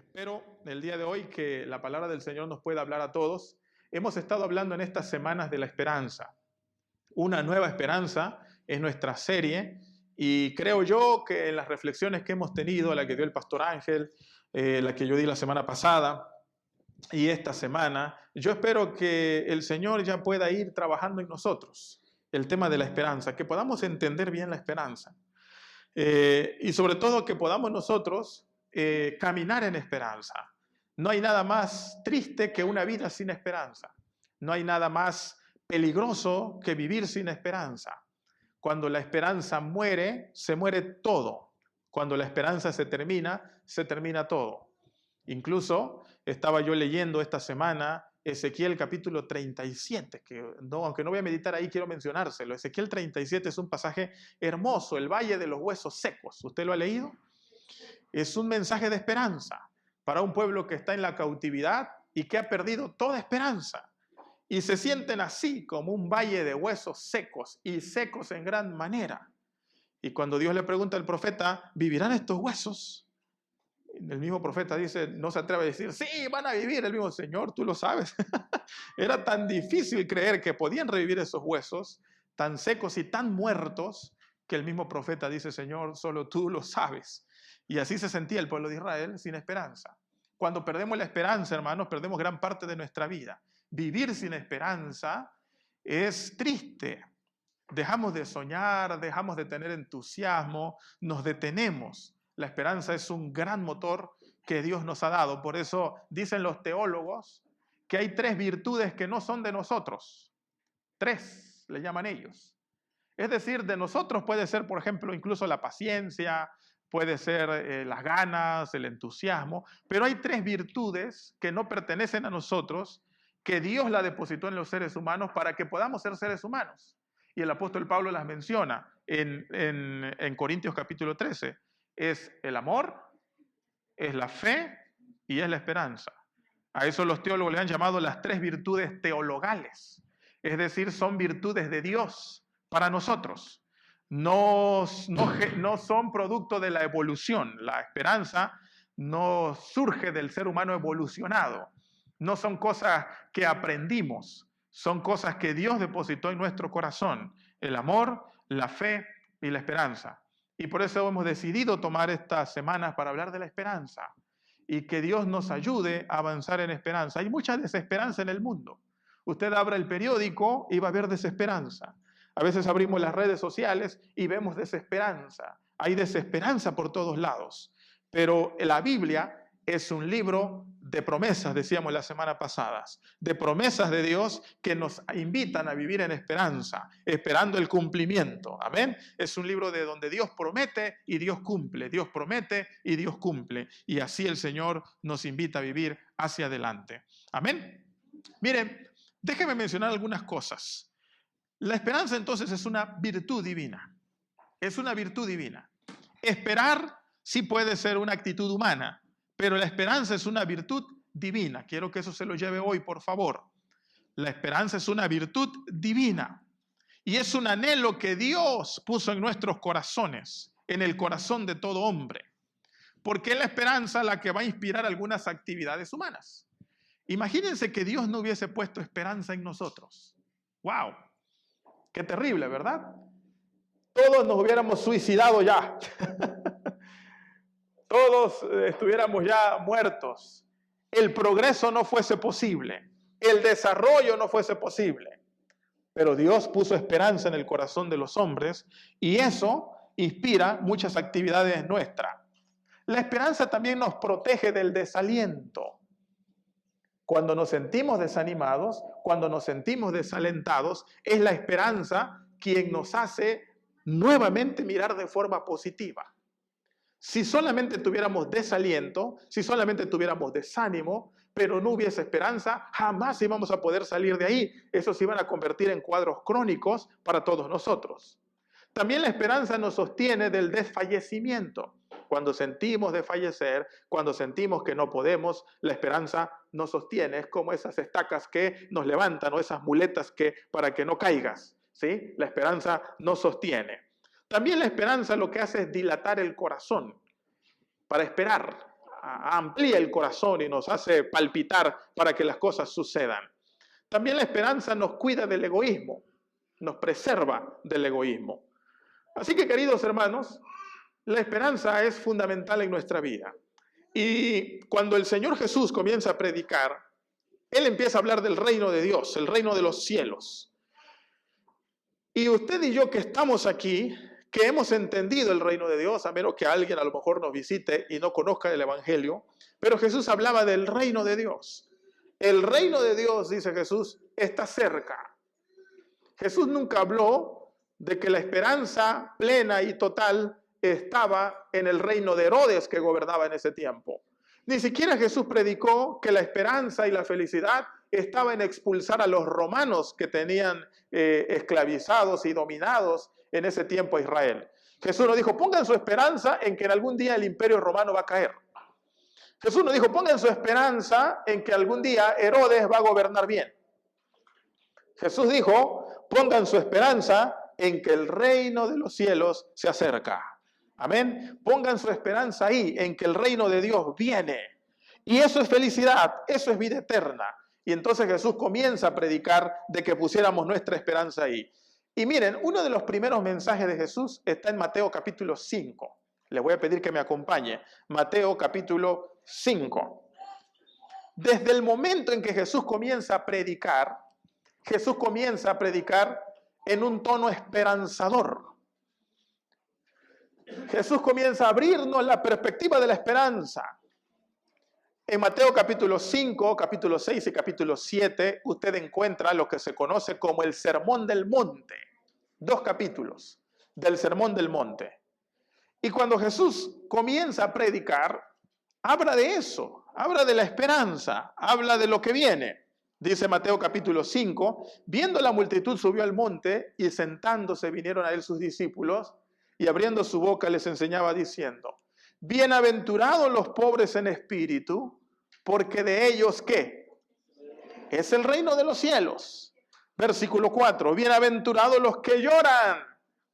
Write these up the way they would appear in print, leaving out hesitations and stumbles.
Espero el día de hoy que la palabra del Señor nos pueda hablar a todos. Hemos estado hablando en estas semanas de la esperanza. Una nueva esperanza es nuestra serie y creo yo que en las reflexiones que hemos tenido, la que dio el pastor Ángel, la que yo di la semana pasada y esta semana, yo espero que el Señor ya pueda ir trabajando en nosotros el tema de la esperanza, que podamos entender bien la esperanza y sobre todo que podamos nosotros caminar en esperanza. No hay nada más triste que una vida sin esperanza. No hay nada más peligroso que vivir sin esperanza. Cuando la esperanza muere, se muere todo. Cuando la esperanza se termina todo. Incluso estaba yo leyendo esta semana Ezequiel capítulo 37, que no, aunque no voy a meditar ahí, quiero mencionárselo. Ezequiel 37 es un pasaje hermoso, el valle de los huesos secos. ¿Usted lo ha leído? Es un mensaje de esperanza para un pueblo que está en la cautividad y que ha perdido toda esperanza. Y se sienten así como un valle de huesos secos y secos en gran manera. Y cuando Dios le pregunta al profeta, ¿vivirán estos huesos? El mismo profeta dice, no se atreve a decir, sí, van a vivir. El mismo Señor, tú lo sabes. Era tan difícil creer que podían revivir esos huesos, tan secos y tan muertos, que el mismo profeta dice, Señor, solo tú lo sabes. Y así se sentía el pueblo de Israel sin esperanza. Cuando perdemos la esperanza, hermanos, perdemos gran parte de nuestra vida. Vivir sin esperanza es triste. Dejamos de soñar, dejamos de tener entusiasmo, nos detenemos. La esperanza es un gran motor que Dios nos ha dado. Por eso dicen los teólogos que hay 3 virtudes que no son de nosotros. 3 le llaman ellos. Es decir, de nosotros puede ser, por ejemplo, incluso la paciencia, puede ser las ganas, el entusiasmo, pero hay 3 virtudes que no pertenecen a nosotros, que Dios la depositó en los seres humanos para que podamos ser seres humanos. Y el apóstol Pablo las menciona en Corintios capítulo 13. Es el amor, es la fe y es la esperanza. A eso los teólogos le han llamado las 3 virtudes teologales. Es decir, son virtudes de Dios para nosotros. No son producto de la evolución. La esperanza no surge del ser humano evolucionado. No son cosas que aprendimos. Son cosas que Dios depositó en nuestro corazón. El amor, la fe y la esperanza. Y por eso hemos decidido tomar estas semanas para hablar de la esperanza y que Dios nos ayude a avanzar en esperanza. Hay mucha desesperanza en el mundo. Usted abra el periódico y va a ver desesperanza. A veces abrimos las redes sociales y vemos desesperanza. Hay desesperanza por todos lados. Pero la Biblia es un libro de promesas, decíamos la semana pasada, de promesas de Dios que nos invitan a vivir en esperanza, esperando el cumplimiento. Amén. Es un libro de donde Dios promete y Dios cumple, Dios promete y Dios cumple. Y así el Señor nos invita a vivir hacia adelante. Amén. Miren, déjenme mencionar algunas cosas. La esperanza entonces es una virtud divina. Es una virtud divina. Esperar sí puede ser una actitud humana, pero la esperanza es una virtud divina. Quiero que eso se lo lleve hoy, por favor. La esperanza es una virtud divina. Y es un anhelo que Dios puso en nuestros corazones, en el corazón de todo hombre. Porque es la esperanza la que va a inspirar algunas actividades humanas. Imagínense que Dios no hubiese puesto esperanza en nosotros. ¡Wow! ¡Qué terrible!, ¿verdad? Todos nos hubiéramos suicidado ya. Todos estuviéramos ya muertos, el progreso no fuese posible, el desarrollo no fuese posible. Pero Dios puso esperanza en el corazón de los hombres y eso inspira muchas actividades nuestras. La esperanza también nos protege del desaliento. Cuando nos sentimos desanimados, cuando nos sentimos desalentados, es la esperanza quien nos hace nuevamente mirar de forma positiva. Si solamente tuviéramos desaliento, si solamente tuviéramos desánimo, pero no hubiese esperanza, jamás íbamos a poder salir de ahí. Esos se iban a convertir en cuadros crónicos para todos nosotros. También la esperanza nos sostiene del desfallecimiento. Cuando sentimos desfallecer, cuando sentimos que no podemos, la esperanza nos sostiene. Es como esas estacas que nos levantan o esas muletas para que no caigas, ¿sí? La esperanza nos sostiene. También la esperanza lo que hace es dilatar el corazón para esperar. amplía el corazón y nos hace palpitar para que las cosas sucedan. También la esperanza nos cuida del egoísmo, nos preserva del egoísmo. Así que, queridos hermanos, la esperanza es fundamental en nuestra vida. Y cuando el Señor Jesús comienza a predicar, Él empieza a hablar del reino de Dios, el reino de los cielos. Y usted y yo que estamos aquí, que hemos entendido el reino de Dios, a menos que alguien a lo mejor nos visite y no conozca el Evangelio, pero Jesús hablaba del reino de Dios. El reino de Dios, dice Jesús, está cerca. Jesús nunca habló de que la esperanza plena y total estaba en el reino de Herodes que gobernaba en ese tiempo. Ni siquiera Jesús predicó que la esperanza y la felicidad estaba en expulsar a los romanos que tenían esclavizados y dominados en ese tiempo a Israel. Jesús nos dijo, pongan su esperanza en que en algún día el imperio romano va a caer. Jesús nos dijo, pongan su esperanza en que algún día Herodes va a gobernar bien. Jesús dijo, pongan su esperanza en que el reino de los cielos se acerca. Amén. Pongan su esperanza ahí, en que el reino de Dios viene. Y eso es felicidad, eso es vida eterna. Y entonces Jesús comienza a predicar de que pusiéramos nuestra esperanza ahí. Y miren, uno de los primeros mensajes de Jesús está en Mateo capítulo 5. Les voy a pedir que me acompañe. Mateo capítulo 5. Desde el momento en que Jesús comienza a predicar en un tono esperanzador. Jesús comienza a abrirnos la perspectiva de la esperanza. En Mateo capítulo 5, capítulo 6 y capítulo 7, usted encuentra lo que se conoce como el Sermón del Monte. 2 capítulos del Sermón del Monte. Y cuando Jesús comienza a predicar, habla de eso, habla de la esperanza, habla de lo que viene. Dice Mateo capítulo 5, viendo la multitud subió al monte y sentándose vinieron a él sus discípulos y abriendo su boca les enseñaba diciendo, bienaventurados los pobres en espíritu, porque de ellos, ¿qué? Es el reino de los cielos. Versículo 4, bienaventurados los que lloran,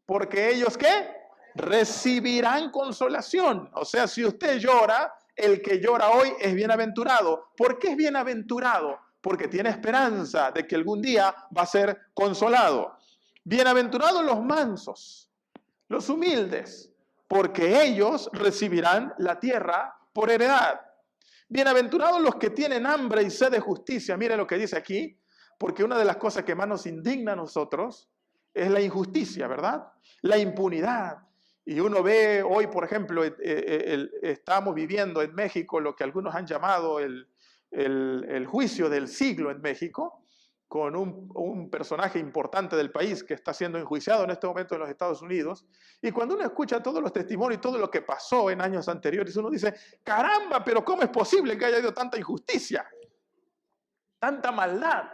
porque ellos, ¿qué? Recibirán consolación. O sea, si usted llora, el que llora hoy es bienaventurado. ¿Por qué es bienaventurado? Porque tiene esperanza de que algún día va a ser consolado. Bienaventurados los mansos, los humildes, porque ellos recibirán la tierra por heredad. Bienaventurados los que tienen hambre y sed de justicia. Mire lo que dice aquí, porque una de las cosas que más nos indigna a nosotros es la injusticia, ¿verdad? La impunidad. Y uno ve hoy, por ejemplo, estamos viviendo en México lo que algunos han llamado el juicio del siglo en México, con un personaje importante del país que está siendo enjuiciado en este momento en los Estados Unidos. Y cuando uno escucha todos los testimonios y todo lo que pasó en años anteriores, uno dice, caramba, pero ¿cómo es posible que haya habido tanta injusticia? Tanta maldad.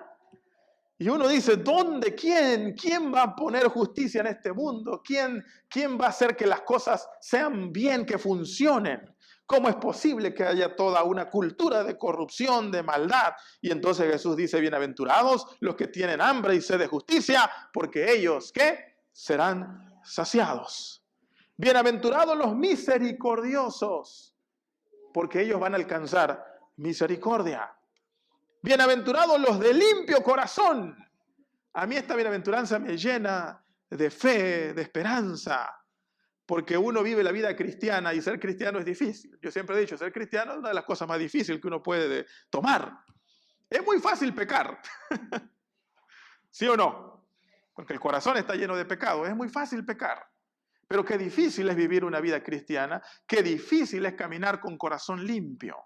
Y uno dice, ¿dónde? ¿Quién? ¿Quién va a poner justicia en este mundo? ¿Quién va a hacer que las cosas sean bien, que funcionen? ¿Cómo es posible que haya toda una cultura de corrupción, de maldad? Y entonces Jesús dice, bienaventurados los que tienen hambre y sed de justicia, porque ellos, ¿qué? Serán saciados. Bienaventurados los misericordiosos, porque ellos van a alcanzar misericordia. Bienaventurados los de limpio corazón. A mí esta bienaventuranza me llena de fe, de esperanza, porque uno vive la vida cristiana y ser cristiano es difícil. Yo siempre he dicho, ser cristiano es una de las cosas más difíciles que uno puede tomar. Es muy fácil pecar, ¿sí o no? Porque el corazón está lleno de pecado, es muy fácil pecar. Pero qué difícil es vivir una vida cristiana, qué difícil es caminar con corazón limpio,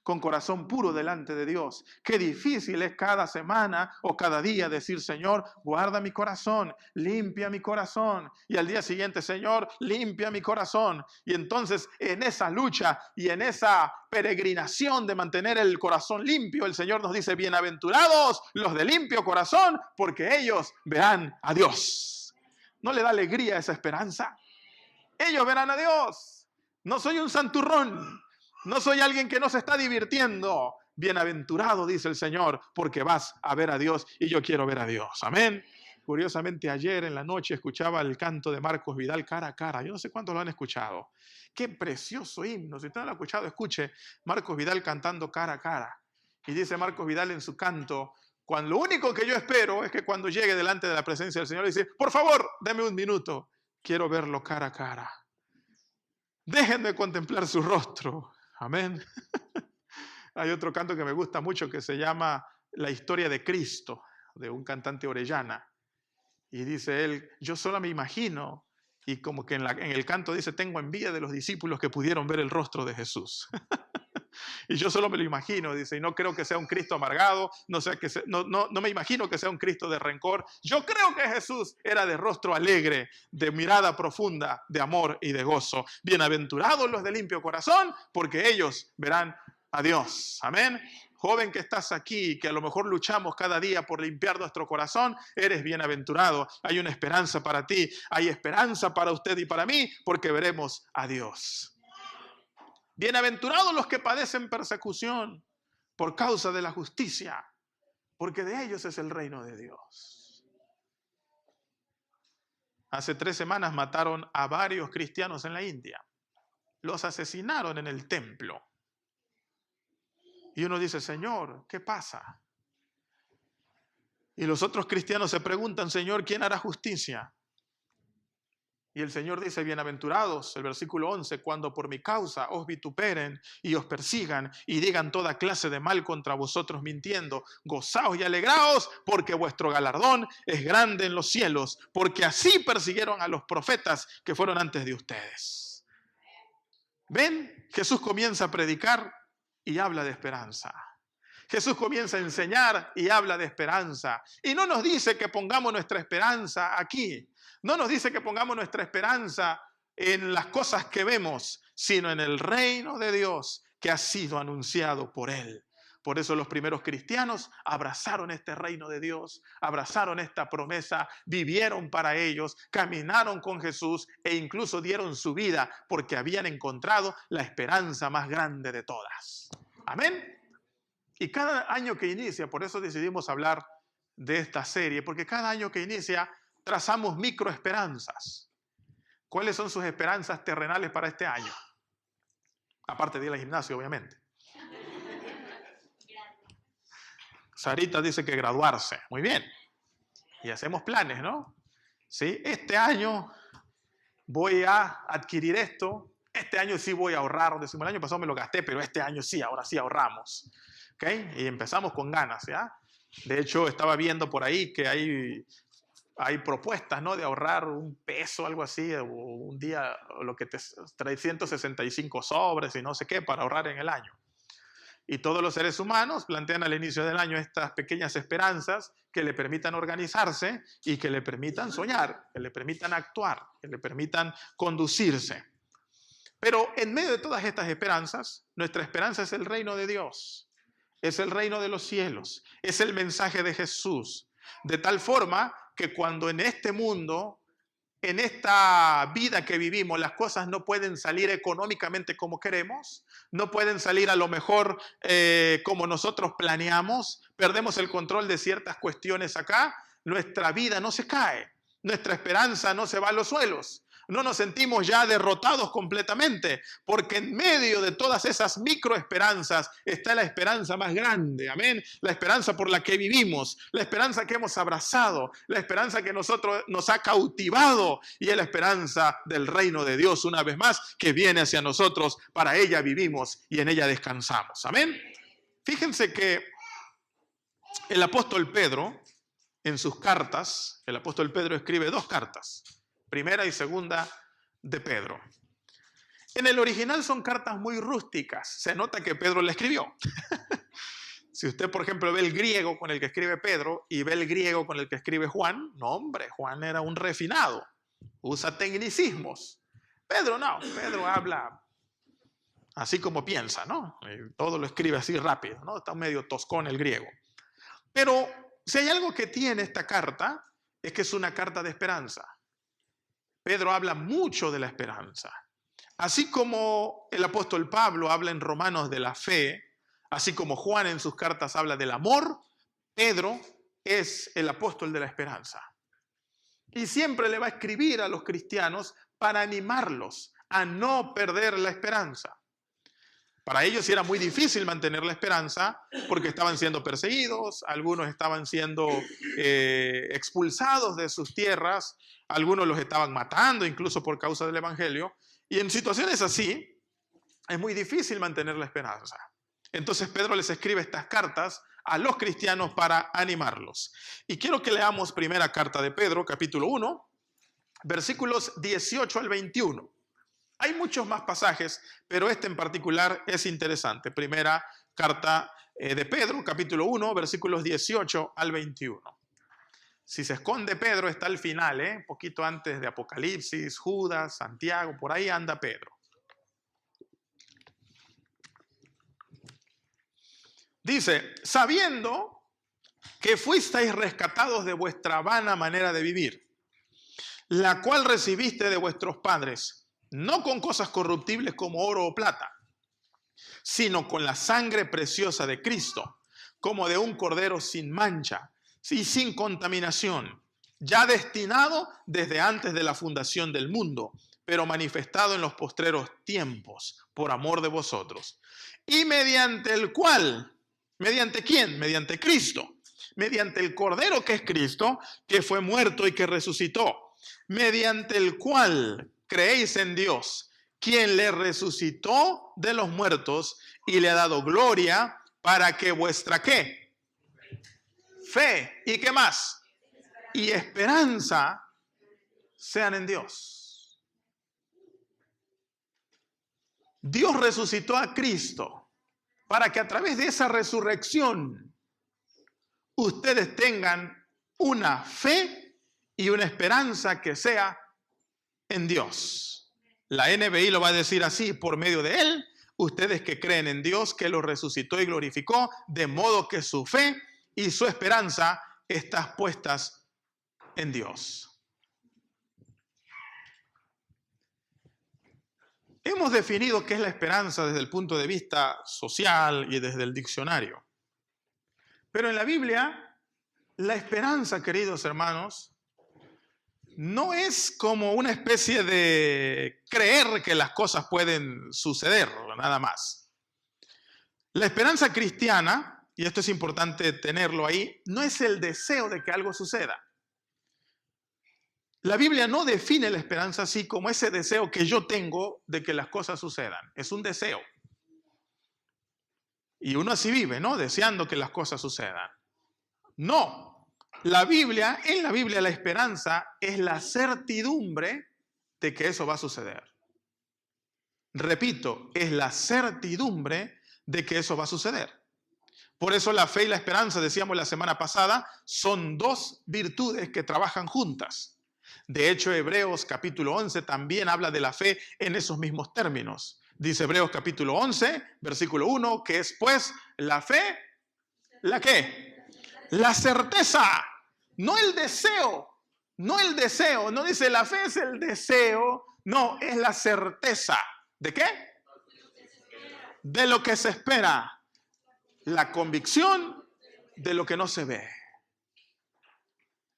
con corazón puro delante de Dios. Qué difícil es cada semana o cada día decir, Señor, guarda mi corazón, limpia mi corazón. Y al día siguiente, Señor, limpia mi corazón. Y entonces en esa lucha y en esa peregrinación de mantener el corazón limpio, el Señor nos dice, bienaventurados los de limpio corazón, porque ellos verán a Dios. ¿No le da alegría esa esperanza? Ellos verán a Dios. No soy un santurrón. No soy alguien que no se está divirtiendo. Bienaventurado, dice el Señor, porque vas a ver a Dios y yo quiero ver a Dios. Amén. Curiosamente, ayer en la noche escuchaba el canto de Marcos Vidal, Cara a Cara. Yo no sé cuántos lo han escuchado. Qué precioso himno. Si usted no lo ha escuchado, escuche Marcos Vidal cantando Cara a Cara. Y dice Marcos Vidal en su canto, cuando lo único que yo espero es que cuando llegue delante de la presencia del Señor, dice, por favor, deme un minuto. Quiero verlo cara a cara. Déjenme contemplar su rostro. Amén. Hay otro canto que me gusta mucho que se llama La historia de Cristo, de un cantante Orellana. Y dice él, yo solo me imagino, y como que en el canto dice, tengo envidia de los discípulos que pudieron ver el rostro de Jesús. Y yo solo me lo imagino, dice, y no creo que sea un Cristo amargado, no me imagino que sea un Cristo de rencor. Yo creo que Jesús era de rostro alegre, de mirada profunda, de amor y de gozo. Bienaventurados los de limpio corazón, porque ellos verán a Dios. Amén. Joven que estás aquí, que a lo mejor luchamos cada día por limpiar nuestro corazón, eres bienaventurado. Hay una esperanza para ti, hay esperanza para usted y para mí, porque veremos a Dios. Bienaventurados los que padecen persecución por causa de la justicia, porque de ellos es el reino de Dios. Hace 3 semanas mataron a varios cristianos en la India. Los asesinaron en el templo. Y uno dice, Señor, ¿qué pasa? Y los otros cristianos se preguntan, Señor, ¿quién hará justicia? Y el Señor dice, bienaventurados, el versículo 11, cuando por mi causa os vituperen y os persigan y digan toda clase de mal contra vosotros mintiendo, gozaos y alegraos, porque vuestro galardón es grande en los cielos, porque así persiguieron a los profetas que fueron antes de ustedes. ¿Ven? Jesús comienza a predicar y habla de esperanza. Jesús comienza a enseñar y habla de esperanza. Y no nos dice que pongamos nuestra esperanza aquí. No nos dice que pongamos nuestra esperanza en las cosas que vemos, sino en el reino de Dios que ha sido anunciado por Él. Por eso los primeros cristianos abrazaron este reino de Dios, abrazaron esta promesa, vivieron para ellos, caminaron con Jesús e incluso dieron su vida porque habían encontrado la esperanza más grande de todas. Amén. Y cada año que inicia, por eso decidimos hablar de esta serie, porque cada año que inicia trazamos microesperanzas. ¿Cuáles son sus esperanzas terrenales para este año? Aparte de ir al gimnasio, obviamente. Sarita dice que graduarse. Muy bien. Y hacemos planes, ¿no? ¿Sí? Este año voy a adquirir esto. Este año sí voy a ahorrar. Decimos, el año pasado me lo gasté, pero este año sí, ahora sí ahorramos. ¿Okay? Y empezamos con ganas, ¿ya? De hecho, estaba viendo por ahí que hay propuestas, ¿no? De ahorrar $1, algo así, o un día, lo que 365 sobres y no sé qué, para ahorrar en el año. Y todos los seres humanos plantean al inicio del año estas pequeñas esperanzas que le permitan organizarse y que le permitan soñar, que le permitan actuar, que le permitan conducirse. Pero en medio de todas estas esperanzas, nuestra esperanza es el reino de Dios, es el reino de los cielos, es el mensaje de Jesús. De tal forma que cuando en este mundo, en esta vida que vivimos, las cosas no pueden salir económicamente como queremos, no pueden salir a lo mejor como nosotros planeamos, perdemos el control de ciertas cuestiones acá, nuestra vida no se cae, nuestra esperanza no se va a los suelos. No nos sentimos ya derrotados completamente, porque en medio de todas esas microesperanzas está la esperanza más grande, amén. La esperanza por la que vivimos, la esperanza que hemos abrazado, la esperanza que nos ha cautivado y es la esperanza del reino de Dios, una vez más, que viene hacia nosotros. Para ella vivimos y en ella descansamos, amén. Fíjense que el apóstol Pedro, en sus cartas, el apóstol Pedro escribe 2 cartas. Primera y segunda de Pedro. En el original son cartas muy rústicas. Se nota que Pedro la escribió. Si usted, por ejemplo, ve el griego con el que escribe Pedro y ve el griego con el que escribe Juan, no, hombre, Juan era un refinado. Usa tecnicismos. Pedro no, Pedro habla así como piensa, ¿no? Todo lo escribe así rápido, ¿no? Está medio toscón el griego. Pero si hay algo que tiene esta carta, es que es una carta de esperanza. Pedro habla mucho de la esperanza. Así como el apóstol Pablo habla en Romanos de la fe, así como Juan en sus cartas habla del amor, Pedro es el apóstol de la esperanza. Y siempre le va a escribir a los cristianos para animarlos a no perder la esperanza. Para ellos era muy difícil mantener la esperanza porque estaban siendo perseguidos, algunos estaban siendo expulsados de sus tierras, algunos los estaban matando incluso por causa del evangelio. Y en situaciones así es muy difícil mantener la esperanza. Entonces Pedro les escribe estas cartas a los cristianos para animarlos. Y quiero que leamos primera carta de Pedro, capítulo 1, versículos 18 al 21. Hay muchos más pasajes, pero este en particular es interesante. Primera carta de Pedro, capítulo 1, versículos 18 al 21. Si se esconde Pedro, está al final, un poquito antes de Apocalipsis, Judas, Santiago, por ahí anda Pedro. Dice, sabiendo que fuisteis rescatados de vuestra vana manera de vivir, la cual recibiste de vuestros padres, no con cosas corruptibles como oro o plata, sino con la sangre preciosa de Cristo, como de un cordero sin mancha y sin contaminación, ya destinado desde antes de la fundación del mundo, pero manifestado en los postreros tiempos, por amor de vosotros, y mediante el cual, ¿mediante quién? Mediante Cristo, mediante el cordero que es Cristo, que fue muerto y que resucitó, mediante el cual creéis en Dios, quien le resucitó de los muertos y le ha dado gloria para que vuestra ¿qué? Fe. ¿Y qué más? Y esperanza sean en Dios. Dios resucitó a Cristo para que a través de esa resurrección ustedes tengan una fe y una esperanza que sea en Dios. La NBI lo va a decir así: por medio de Él, ustedes que creen en Dios, que lo resucitó y glorificó, de modo que su fe y su esperanza están puestas en Dios. Hemos definido qué es la esperanza desde el punto de vista social y desde el diccionario. Pero en la Biblia, la esperanza, queridos hermanos, no es como una especie de creer que las cosas pueden suceder, nada más. La esperanza cristiana, y esto es importante tenerlo ahí, no es el deseo de que algo suceda. La Biblia no define la esperanza así como ese deseo que yo tengo de que las cosas sucedan. Es un deseo. Y uno así vive, ¿no? Deseando que las cosas sucedan. No. En la Biblia la esperanza es la certidumbre de que eso va a suceder. Repito, es la certidumbre de que eso va a suceder. Por eso la fe y la esperanza, decíamos la semana pasada, son dos virtudes que trabajan juntas. De hecho, Hebreos capítulo 11 también habla de la fe en esos mismos términos. Dice Hebreos capítulo 11, versículo 1, que es pues la fe, ¿la qué? La certeza, no el deseo, no dice la fe es el deseo, no, es la certeza. ¿De qué? De lo que se espera, la convicción de lo que no se ve.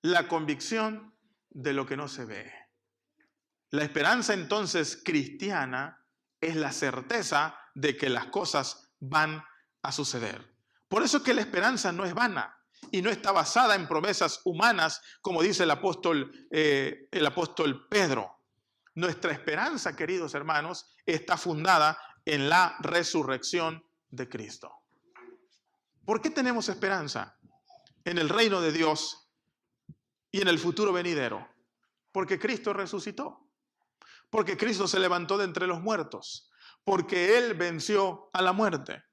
La convicción de lo que no se ve. La esperanza entonces cristiana es la certeza de que las cosas van a suceder. Por eso es que la esperanza no es vana y no está basada en promesas humanas, como dice el apóstol Pedro. Nuestra esperanza, queridos hermanos, está fundada en la resurrección de Cristo. ¿Por qué tenemos esperanza en el reino de Dios y en el futuro venidero? Porque Cristo resucitó, porque Cristo se levantó de entre los muertos, porque Él venció a la muerte.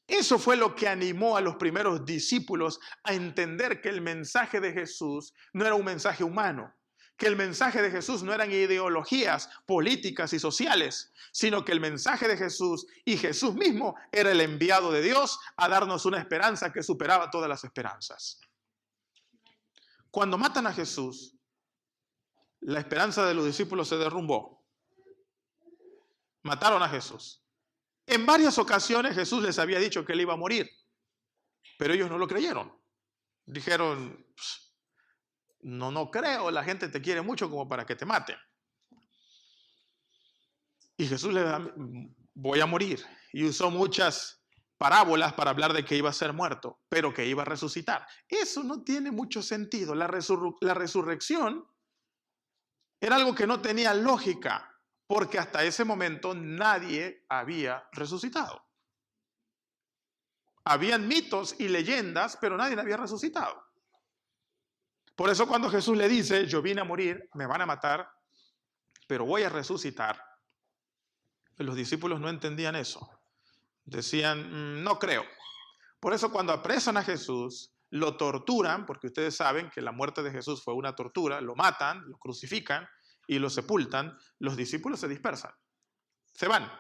Eso fue lo que animó a los primeros discípulos a entender que el mensaje de Jesús no era un mensaje humano, que el mensaje de Jesús no eran ideologías políticas y sociales, sino que el mensaje de Jesús y Jesús mismo era el enviado de Dios a darnos una esperanza que superaba todas las esperanzas. Cuando matan a Jesús, la esperanza de los discípulos se derrumbó. Mataron a Jesús. En varias ocasiones Jesús les había dicho que él iba a morir, pero ellos no lo creyeron. Dijeron, no creo, la gente te quiere mucho como para que te maten. Y Jesús le da, voy a morir. Y usó muchas parábolas para hablar de que iba a ser muerto, pero que iba a resucitar. Eso no tiene mucho sentido. La resurrección era algo que no tenía lógica, porque hasta ese momento nadie había resucitado. Habían mitos y leyendas, pero nadie había resucitado. Por eso cuando Jesús le dice, yo vine a morir, me van a matar, pero voy a resucitar, los discípulos no entendían eso. Decían, no creo. Por eso cuando apresan a Jesús, lo torturan, porque ustedes saben que la muerte de Jesús fue una tortura, lo matan, lo crucifican y lo sepultan, los discípulos se dispersan, se van.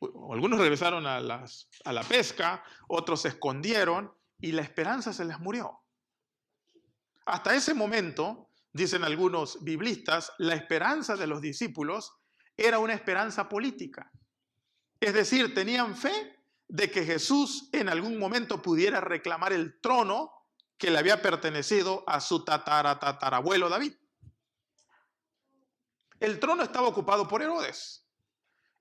Algunos regresaron a la pesca, otros se escondieron y la esperanza se les murió. Hasta ese momento, dicen algunos biblistas, la esperanza de los discípulos era una esperanza política. Es decir, tenían fe de que Jesús en algún momento pudiera reclamar el trono que le había pertenecido a su tatarabuelo David. El trono estaba ocupado por Herodes.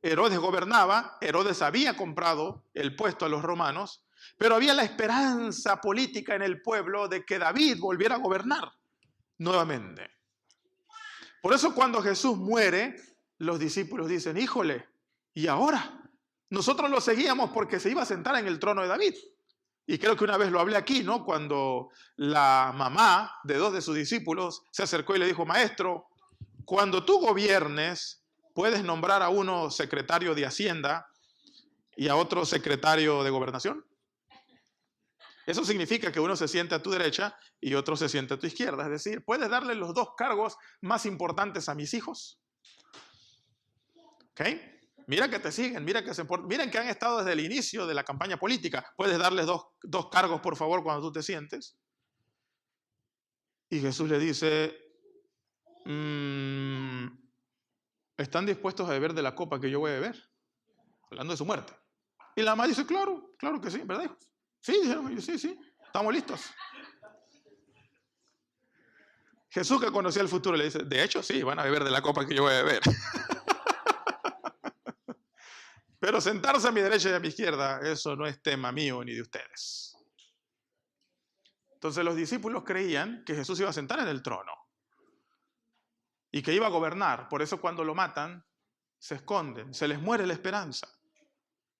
Herodes gobernaba, Herodes había comprado el puesto a los romanos, pero había la esperanza política en el pueblo de que David volviera a gobernar nuevamente. Por eso cuando Jesús muere, los discípulos dicen, híjole, ¿y ahora? Nosotros lo seguíamos porque se iba a sentar en el trono de David. Y creo que una vez lo hablé aquí, ¿no? Cuando la mamá de dos de sus discípulos se acercó y le dijo, maestro, cuando tú gobiernes, puedes nombrar a uno secretario de Hacienda y a otro secretario de Gobernación. Eso significa que uno se siente a tu derecha y otro se siente a tu izquierda. Es decir, puedes darle los dos cargos más importantes a mis hijos. ¿Ok? Mira que te siguen, miren que han estado desde el inicio de la campaña política. Puedes darles dos cargos, por favor, cuando tú te sientes. Y Jesús le dice, ¿están dispuestos a beber de la copa que yo voy a beber? Hablando de su muerte. Y la mamá dice, claro que sí, ¿verdad, hijos? Sí, dijeron ellos, sí, estamos listos. Jesús, que conocía el futuro, le dice, de hecho, sí, van a beber de la copa que yo voy a beber. Pero sentarse a mi derecha y a mi izquierda, eso no es tema mío ni de ustedes. Entonces los discípulos creían que Jesús iba a sentar en el trono y que iba a gobernar. Por eso cuando lo matan, se esconden, se les muere la esperanza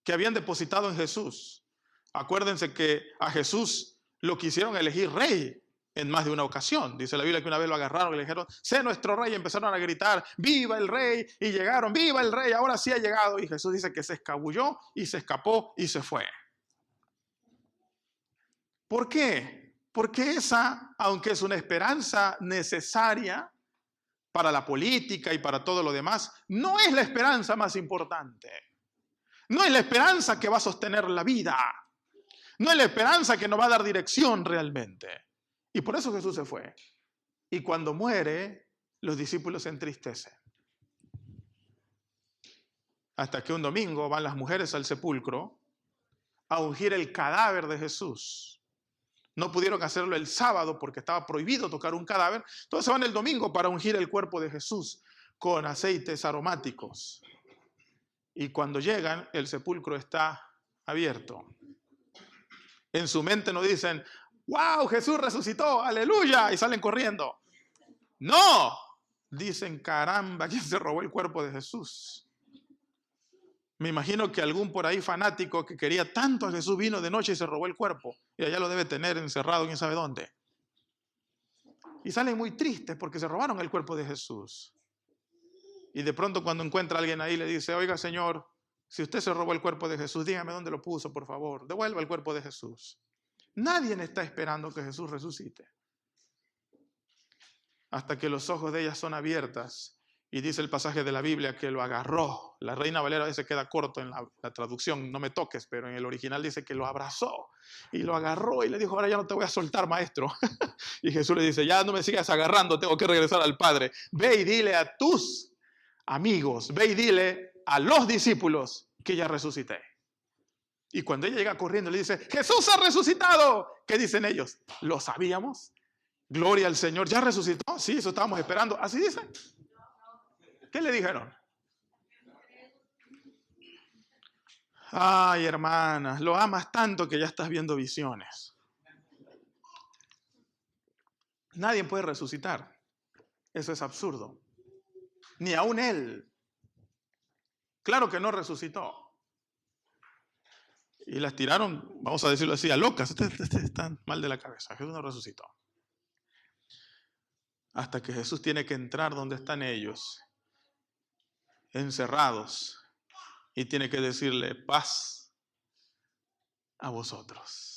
que habían depositado en Jesús. Acuérdense que a Jesús lo quisieron elegir rey en más de una ocasión. Dice la Biblia que una vez lo agarraron y le dijeron, sé nuestro rey, y empezaron a gritar, viva el rey, y llegaron, viva el rey, ahora sí ha llegado. Y Jesús dice que se escabulló y se escapó y se fue. ¿Por qué? Porque esa, aunque es una esperanza necesaria para la política y para todo lo demás, no es la esperanza más importante. No es la esperanza que va a sostener la vida. No es la esperanza que nos va a dar dirección realmente. Y por eso Jesús se fue. Y cuando muere, los discípulos se entristecen. Hasta que un domingo van las mujeres al sepulcro a ungir el cadáver de Jesús. No pudieron hacerlo el sábado porque estaba prohibido tocar un cadáver. Entonces van el domingo para ungir el cuerpo de Jesús con aceites aromáticos. Y cuando llegan, el sepulcro está abierto. En su mente no dicen, ¡wow! Jesús resucitó, aleluya, y salen corriendo. No, dicen, caramba, ¿quién se robó el cuerpo de Jesús? Me imagino que algún por ahí fanático que quería tanto a Jesús vino de noche y se robó el cuerpo. Y allá lo debe tener encerrado, quién sabe dónde. Y salen muy tristes porque se robaron el cuerpo de Jesús. Y de pronto cuando encuentra a alguien ahí le dice, oiga Señor, si usted se robó el cuerpo de Jesús, dígame dónde lo puso, por favor. Devuelva el cuerpo de Jesús. Nadie está esperando que Jesús resucite. Hasta que los ojos de ellas son abiertas. Y dice el pasaje de la Biblia que lo agarró. La Reina Valera a veces queda corto en la traducción, no me toques, pero en el original dice que lo abrazó. Y lo agarró y le dijo, ahora ya no te voy a soltar, maestro. Y Jesús le dice, ya no me sigas agarrando, tengo que regresar al Padre. Ve y dile a tus amigos, ve y dile a los discípulos que ya resucité. Y cuando ella llega corriendo le dice, Jesús ha resucitado. ¿Qué dicen ellos? ¿Lo sabíamos? Gloria al Señor. ¿Ya resucitó? Sí, eso estábamos esperando. ¿Así dice? ¿Qué le dijeron? Ay, hermana, lo amas tanto que ya estás viendo visiones. Nadie puede resucitar. Eso es absurdo. Ni aún él. Claro que no resucitó. Y las tiraron, vamos a decirlo así, a locas. Ustedes están mal de la cabeza. Jesús no resucitó. Hasta que Jesús tiene que entrar donde están ellos, encerrados, y tiene que decirle, paz a vosotros.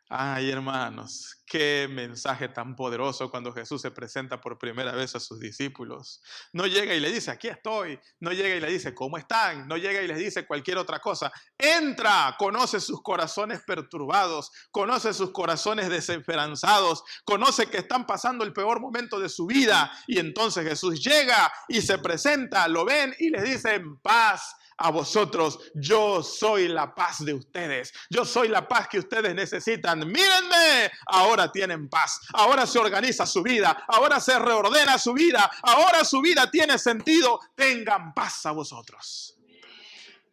Ay, hermanos, qué mensaje tan poderoso cuando Jesús se presenta por primera vez a sus discípulos. No llega y le dice, aquí estoy. No llega y le dice, ¿cómo están? No llega y les dice cualquier otra cosa. Entra, conoce sus corazones perturbados, conoce sus corazones desesperanzados, conoce que están pasando el peor momento de su vida. Y entonces Jesús llega y se presenta, lo ven y les dice, en paz a vosotros, yo soy la paz de ustedes, yo soy la paz que ustedes necesitan, mírenme, ahora tienen paz, ahora se organiza su vida, ahora se reordena su vida, ahora su vida tiene sentido, tengan paz a vosotros.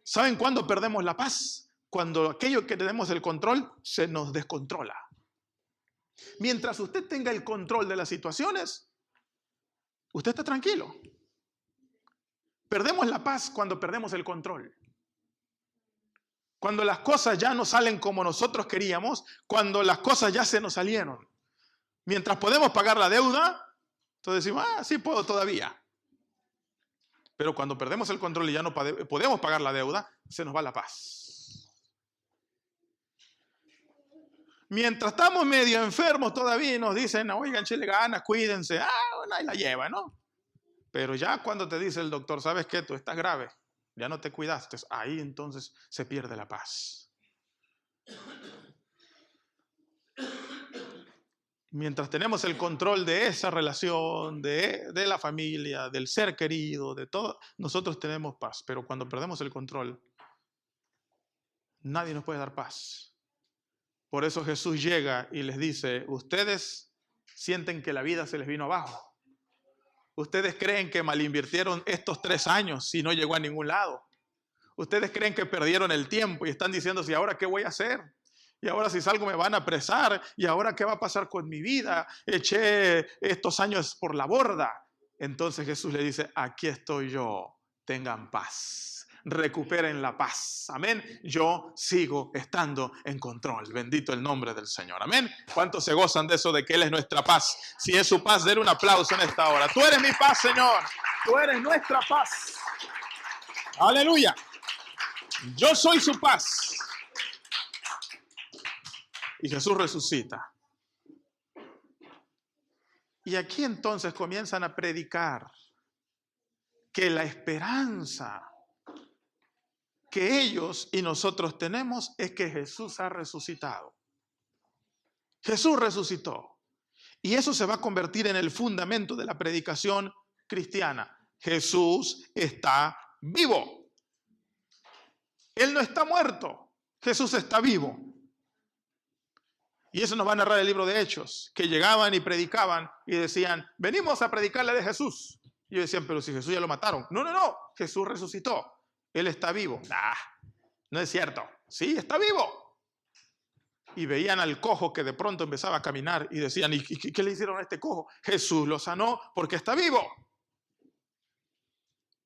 ¿Saben cuándo perdemos la paz? Cuando aquello que tenemos el control se nos descontrola. Mientras usted tenga el control de las situaciones, usted está tranquilo. Perdemos la paz cuando perdemos el control. Cuando las cosas ya no salen como nosotros queríamos, cuando las cosas ya se nos salieron. Mientras podemos pagar la deuda, entonces decimos, sí puedo todavía. Pero cuando perdemos el control y ya no podemos pagar la deuda, se nos va la paz. Mientras estamos medio enfermos todavía nos dicen, oigan, échenle ganas, cuídense. Bueno, ahí la lleva, ¿no? Pero ya cuando te dice el doctor, ¿sabes qué? Tú estás grave, ya no te cuidaste. Ahí entonces se pierde la paz. Mientras tenemos el control de esa relación, de la familia, del ser querido, de todo, nosotros tenemos paz. Pero cuando perdemos el control, nadie nos puede dar paz. Por eso Jesús llega y les dice, ustedes sienten que la vida se les vino abajo. Ustedes creen que malinvirtieron estos 3 años y no llegó a ningún lado. Ustedes creen que perdieron el tiempo y están diciendo, ¿y ahora qué voy a hacer? Y ahora si salgo me van a apresar. ¿Y ahora qué va a pasar con mi vida? Eché estos años por la borda. Entonces Jesús le dice, aquí estoy yo, tengan paz. Recuperen la paz. Amén. Yo sigo estando en control. Bendito el nombre del Señor. Amén. ¿Cuántos se gozan de eso, de que Él es nuestra paz? Si es su paz, denle un aplauso en esta hora. Tú eres mi paz, Señor. Tú eres nuestra paz. Aleluya. Yo soy su paz. Y Jesús resucita. Y aquí entonces comienzan a predicar que la esperanza que ellos y nosotros tenemos es que Jesús ha resucitado. Jesús resucitó. Y eso se va a convertir en el fundamento de la predicación cristiana. Jesús está vivo. Él no está muerto. Jesús está vivo. Y eso nos va a narrar el libro de Hechos, que llegaban y predicaban y decían, venimos a predicarle de Jesús. Y ellos decían, pero si Jesús ya lo mataron. No, Jesús resucitó. Él está vivo. No es cierto. Sí, está vivo. Y veían al cojo que de pronto empezaba a caminar y decían, ¿y qué le hicieron a este cojo? Jesús lo sanó porque está vivo.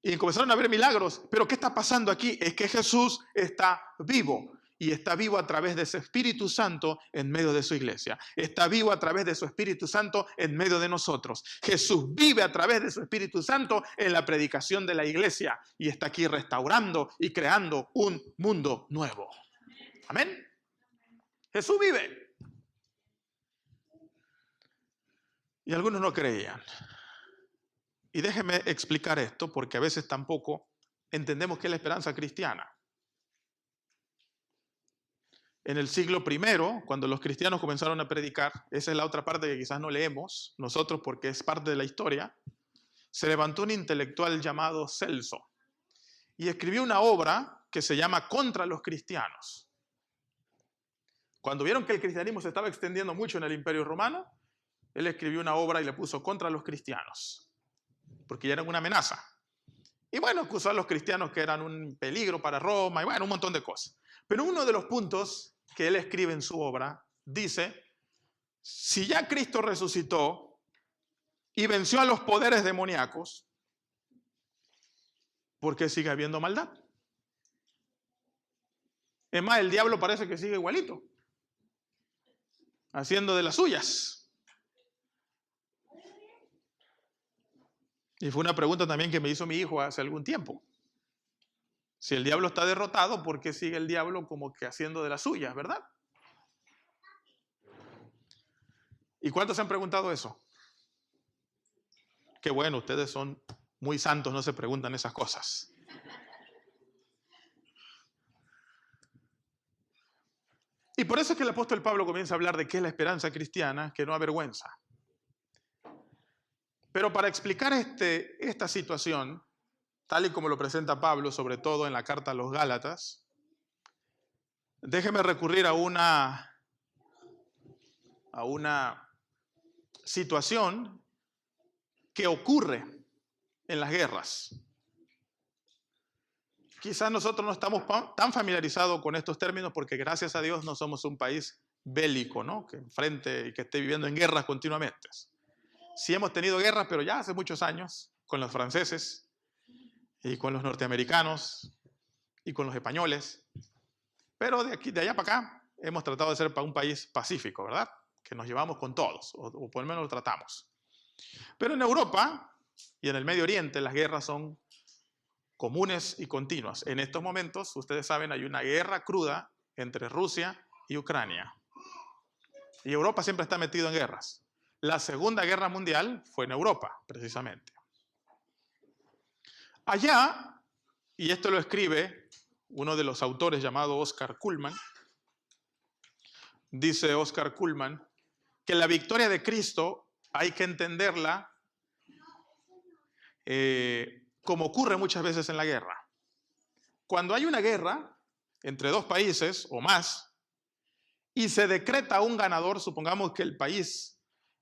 Y comenzaron a ver milagros. Pero ¿qué está pasando aquí? Es que Jesús está vivo. Y está vivo a través de su Espíritu Santo en medio de su iglesia. Está vivo a través de su Espíritu Santo en medio de nosotros. Jesús vive a través de su Espíritu Santo en la predicación de la iglesia. Y está aquí restaurando y creando un mundo nuevo. Amén. Jesús vive. Y algunos no creían. Y déjenme explicar esto porque a veces tampoco entendemos qué es la esperanza cristiana. En el siglo I, cuando los cristianos comenzaron a predicar, esa es la otra parte que quizás no leemos nosotros porque es parte de la historia, se levantó un intelectual llamado Celso y escribió una obra que se llama Contra los cristianos. Cuando vieron que el cristianismo se estaba extendiendo mucho en el Imperio Romano, él escribió una obra y le puso contra los cristianos, porque ya eran una amenaza. Y bueno, acusó a los cristianos que eran un peligro para Roma y bueno, un montón de cosas. Pero uno de los puntos que él escribe en su obra dice, si ya Cristo resucitó y venció a los poderes demoníacos, ¿por qué sigue habiendo maldad? Es más, el diablo parece que sigue igualito, haciendo de las suyas. Y fue una pregunta también que me hizo mi hijo hace algún tiempo. Si el diablo está derrotado, ¿por qué sigue el diablo como que haciendo de las suyas, verdad? ¿Y cuántos se han preguntado eso? Qué bueno, ustedes son muy santos, no se preguntan esas cosas. Y por eso es que el apóstol Pablo comienza a hablar de qué es la esperanza cristiana, que no avergüenza. Pero para explicar esta situación, tal y como lo presenta Pablo, sobre todo en la carta a los Gálatas, déjeme recurrir a una situación que ocurre en las guerras. Quizás nosotros no estamos tan familiarizados con estos términos porque gracias a Dios no somos un país bélico, ¿no? Que enfrente y que esté viviendo en guerras continuamente. Sí hemos tenido guerras, pero ya hace muchos años, con los franceses y con los norteamericanos y con los españoles. Pero de allá para acá hemos tratado de ser un país pacífico, ¿verdad? Que nos llevamos con todos, o por lo menos lo tratamos. Pero en Europa y en el Medio Oriente las guerras son comunes y continuas. En estos momentos, ustedes saben, hay una guerra cruda entre Rusia y Ucrania. Y Europa siempre está metido en guerras. La Segunda Guerra Mundial fue en Europa, precisamente. Allá, y esto lo escribe uno de los autores llamado Oscar Cullmann, dice Oscar Cullmann, que la victoria de Cristo hay que entenderla como ocurre muchas veces en la guerra. Cuando hay una guerra entre dos países o más y se decreta un ganador, supongamos que el país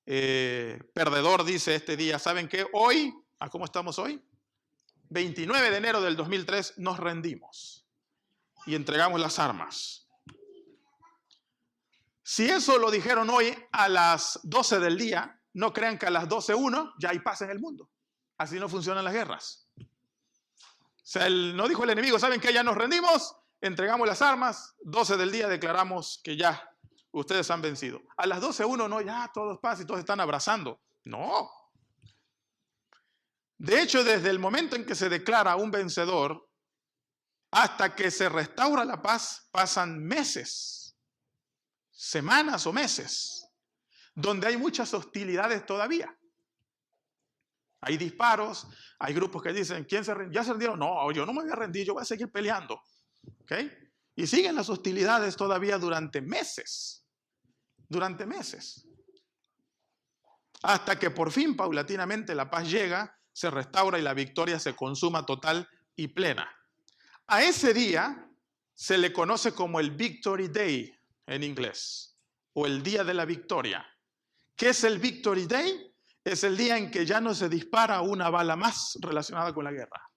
perdedor dice este día, ¿saben qué? Hoy, ¿a cómo estamos hoy? 29 de enero del 2003 nos rendimos y entregamos las armas. Si eso lo dijeron hoy a las 12 del día, no crean que a las 12:01 ya hay paz en el mundo. Así no funcionan las guerras. O sea, no dijo el enemigo, ¿saben qué? Ya nos rendimos, entregamos las armas, 12 del día declaramos que ya ustedes han vencido. A las 12:01 no, ya todo es paz y todos están abrazando. No. De hecho, desde el momento en que se declara un vencedor hasta que se restaura la paz, pasan meses, semanas o meses, donde hay muchas hostilidades todavía. Hay disparos, hay grupos que dicen, ¿quién se rindió? ¿Ya se rindieron? No, yo no me voy a rendir, yo voy a seguir peleando. ¿Okay? Y siguen las hostilidades todavía durante meses. Durante meses. Hasta que por fin, paulatinamente, la paz llega, se restaura y la victoria se consuma total y plena. A ese día se le conoce como el Victory Day en inglés, o el Día de la Victoria. ¿Qué es el Victory Day? Es el día en que ya no se dispara una bala más relacionada con la guerra.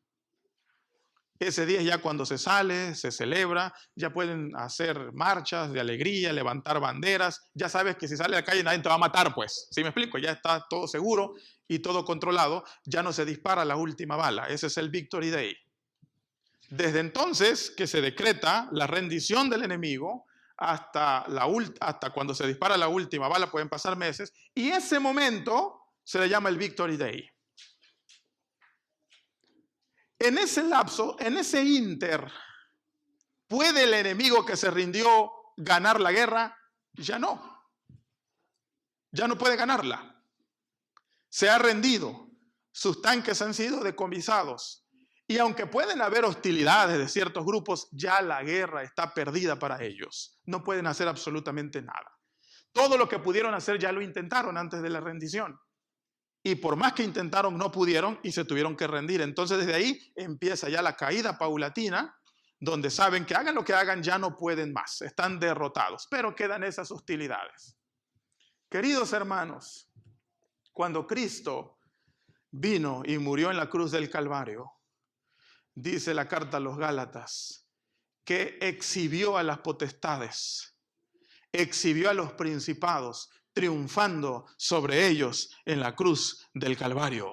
Ese día es ya cuando se sale, se celebra, ya pueden hacer marchas de alegría, levantar banderas. Ya sabes que si sales a la calle nadie te va a matar, pues. ¿Sí me explico? Ya está todo seguro y todo controlado. Ya no se dispara la última bala. Ese es el Victory Day. Desde entonces que se decreta la rendición del enemigo hasta cuando se dispara la última bala, pueden pasar meses. Y ese momento se le llama el Victory Day. En ese lapso, en ese inter, ¿puede el enemigo que se rindió ganar la guerra? Ya no. Ya no puede ganarla. Se ha rendido. Sus tanques han sido decomisados. Y aunque pueden haber hostilidades de ciertos grupos, ya la guerra está perdida para ellos. No pueden hacer absolutamente nada. Todo lo que pudieron hacer ya lo intentaron antes de la rendición. Y por más que intentaron, no pudieron y se tuvieron que rendir. Entonces desde ahí empieza ya la caída paulatina, donde saben que hagan lo que hagan, ya no pueden más. Están derrotados, pero quedan esas hostilidades. Queridos hermanos, Cuando Cristo vino y murió en la cruz del Calvario, dice la carta a los Gálatas, que exhibió a las potestades, exhibió a los principados, triunfando sobre ellos en la cruz del Calvario.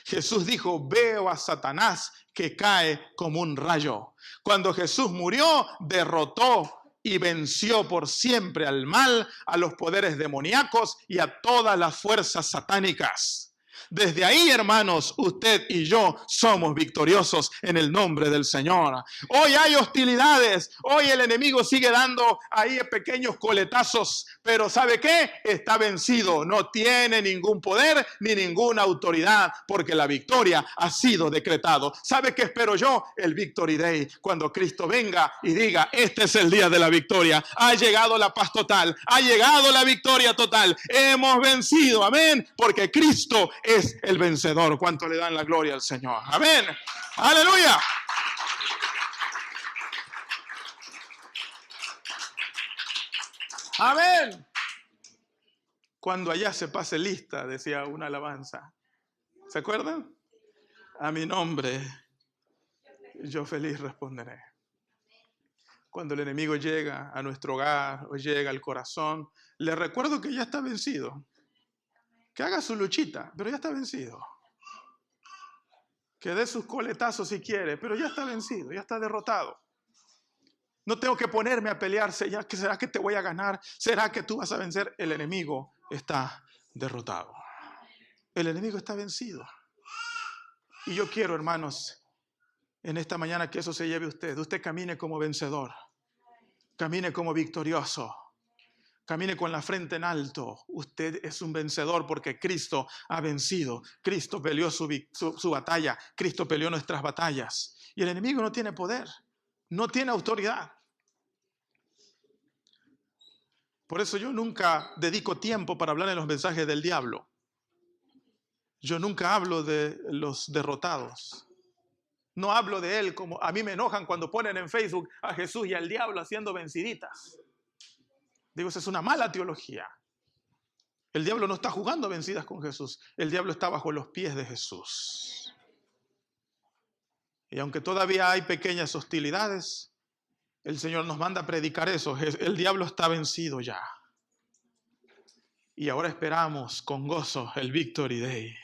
Jesús dijo, veo a Satanás que cae como un rayo. Cuando Jesús murió, derrotó y venció por siempre al mal, a los poderes demoníacos y a todas las fuerzas satánicas. Desde ahí, hermanos, usted y yo somos victoriosos en el nombre del Señor. Hoy hay hostilidades, hoy el enemigo sigue dando ahí pequeños coletazos, pero ¿sabe qué? Está vencido, no tiene ningún poder ni ninguna autoridad, porque la victoria ha sido decretado. ¿Sabe qué espero yo? El Victory Day, cuando Cristo venga y diga, este es el día de la victoria, ha llegado la paz total, ha llegado la victoria total, hemos vencido, amén, porque Cristo es el vencedor. ¿Cuánto le dan la gloria al Señor? Amén. Aleluya. Amén. Cuando allá se pase lista, decía una alabanza. ¿Se acuerdan? A mi nombre, yo feliz responderé. Cuando el enemigo llega a nuestro hogar o llega al corazón, le recuerdo que ya está vencido. Que haga su luchita, pero ya está vencido. Que dé sus coletazos si quiere, pero ya está vencido, ya está derrotado. No tengo que ponerme a pelear. ¿Será que te voy a ganar? ¿Será que tú vas a vencer? El enemigo está derrotado. El enemigo está vencido. Y yo quiero, hermanos, en esta mañana que eso se lleve usted. Usted camine como vencedor. Camine como victorioso. Camine con la frente en alto. Usted es un vencedor porque Cristo ha vencido. Cristo peleó su batalla. Cristo peleó nuestras batallas. Y el enemigo no tiene poder. No tiene autoridad. Por eso yo nunca dedico tiempo para hablar en los mensajes del diablo. Yo nunca hablo de los derrotados. No hablo de él como a mí me enojan cuando ponen en Facebook a Jesús y al diablo haciendo venciditas. Digo, esa es una mala teología. El diablo no está jugando vencidas con Jesús. El diablo está bajo los pies de Jesús. Y aunque todavía hay pequeñas hostilidades, el Señor nos manda a predicar eso. El diablo está vencido ya. Y ahora esperamos con gozo el Victory Day.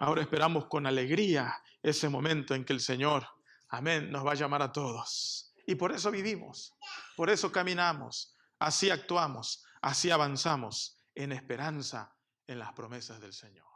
Ahora esperamos con alegría ese momento en que el Señor, amén, nos va a llamar a todos. Y por eso vivimos, por eso caminamos, así actuamos, así avanzamos en esperanza en las promesas del Señor.